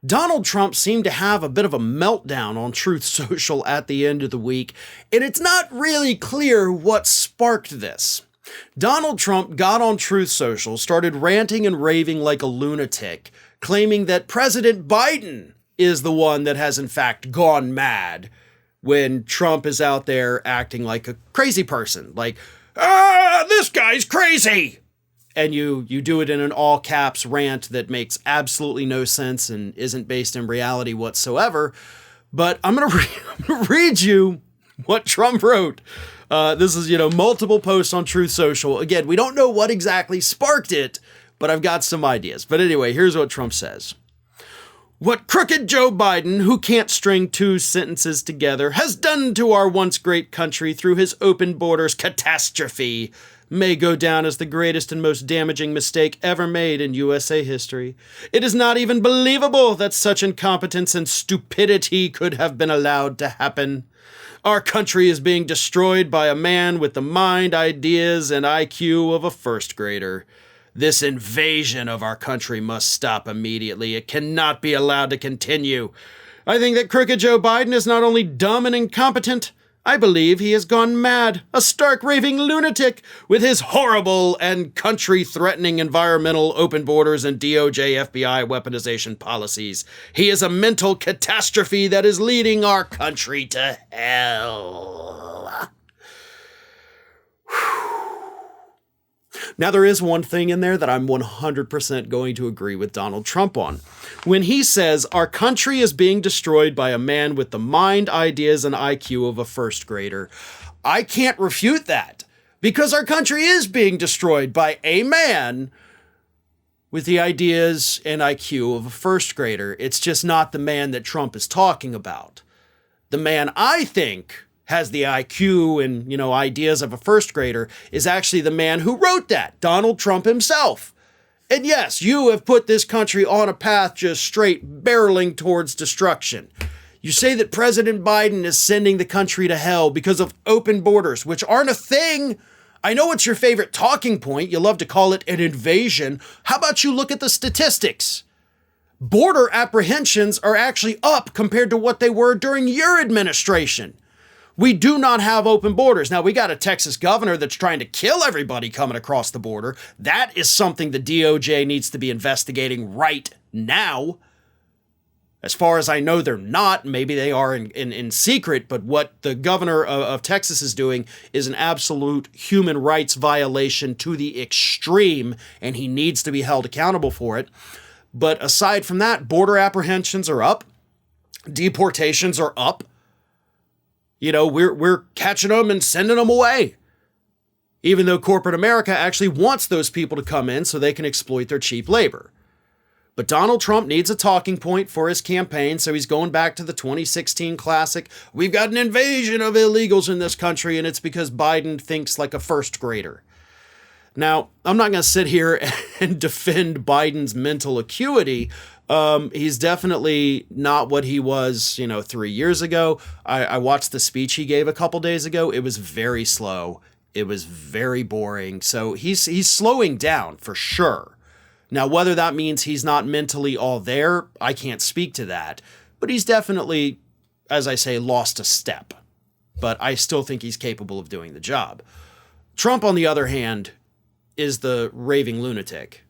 Donald Trump seemed to have a bit of a meltdown on Truth Social at the end of the week, and it's not really clear what sparked this. Donald Trump got on Truth Social, started ranting and raving like a lunatic, claiming that President Biden is the one that has in fact gone mad, when Trump is out there acting like a crazy person, like, this guy's crazy! And you do it in an all caps rant that makes absolutely no sense and isn't based in reality whatsoever. But I'm going to read you what Trump wrote. This is, multiple posts on Truth Social. Again, we don't know what exactly sparked it, but I've got some ideas. But anyway, here's what Trump says. What crooked Joe Biden, who can't string two sentences together, has done to our once great country through his open borders catastrophe may go down as the greatest and most damaging mistake ever made in USA history. It is not even believable that such incompetence and stupidity could have been allowed to happen. Our country is being destroyed by a man with the mind, ideas, and IQ of a first grader. This invasion of our country must stop immediately. It cannot be allowed to continue. I think that crooked Joe Biden is not only dumb and incompetent, I believe he has gone mad, a stark raving lunatic, with his horrible and country-threatening environmental open borders and DOJ FBI weaponization policies. He is a mental catastrophe that is leading our country to hell. Now, there is one thing in there that I'm 100% going to agree with Donald Trump on. When he says our country is being destroyed by a man with the mind, ideas, and IQ of a first grader, I can't refute that, because our country is being destroyed by a man with the ideas and IQ of a first grader. It's just not the man that Trump is talking about. The man I think has the IQ and, ideas of a first grader is actually the man who wrote that, Donald Trump himself. And yes, you have put this country on a path just straight barreling towards destruction. You say that President Biden is sending the country to hell because of open borders, which aren't a thing. I know it's your favorite talking point. You love to call it an invasion. How about you look at the statistics? Border apprehensions are actually up compared to what they were during your administration. We do not have open borders. Now, we got a Texas governor that's trying to kill everybody coming across the border. That is something the DOJ needs to be investigating right now. As far as I know, they're not. Maybe they are in secret, but what the governor of Texas is doing is an absolute human rights violation to the extreme, and he needs to be held accountable for it. But aside from that, border apprehensions are up. Deportations are up. We're catching them and sending them away. Even though corporate America actually wants those people to come in so they can exploit their cheap labor. But Donald Trump needs a talking point for his campaign, so he's going back to the 2016 classic. We've got an invasion of illegals in this country, and it's because Biden thinks like a first grader. Now, I'm not going to sit here and defend Biden's mental acuity. He's definitely not what he was, 3 years ago. I watched the speech he gave a couple days ago. It was very slow. It was very boring. So he's slowing down for sure. Now, whether that means he's not mentally all there, I can't speak to that. But he's definitely, as I say, lost a step. But I still think he's capable of doing the job. Trump, on the other hand, is the raving lunatic.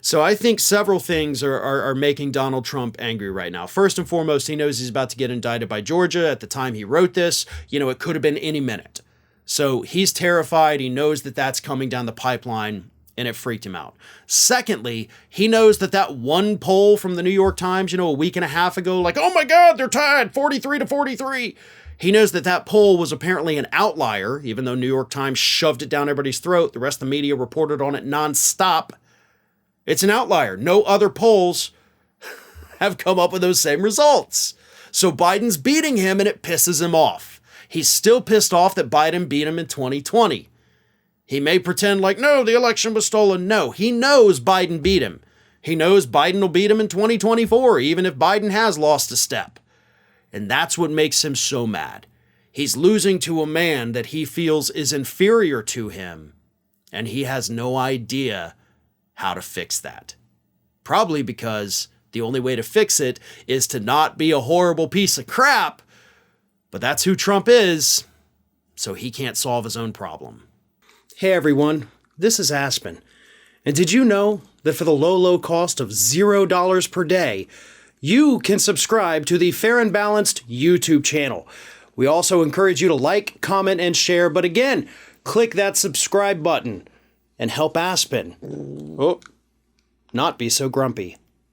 So I think several things are making Donald Trump angry right now. First and foremost, he knows he's about to get indicted by Georgia. At the time he wrote this, it could have been any minute. So he's terrified. He knows that that's coming down the pipeline, and it freaked him out. Secondly, he knows that one poll from the New York Times, a week and a half ago, like, oh my God, they're tied 43-43. He knows that poll was apparently an outlier, even though New York Times shoved it down everybody's throat. The rest of the media reported on it nonstop. It's an outlier. No other polls have come up with those same results. So Biden's beating him, and it pisses him off. He's still pissed off that Biden beat him in 2020. He may pretend like, no, the election was stolen. No, he knows Biden beat him. He knows Biden will beat him in 2024, even if Biden has lost a step. And that's what makes him so mad. He's losing to a man that he feels is inferior to him, and he has no idea how to fix that. Probably because The only way to fix it is to not be a horrible piece of crap. But that's who Trump is, so he can't solve his own problem. Hey everyone, this is Aspen. And did you know that for the low cost of $0 per day, you can subscribe to the Fair and Balanced YouTube channel? We also encourage you to like, comment, and share, but again, click that subscribe button and help Aspen not be so grumpy.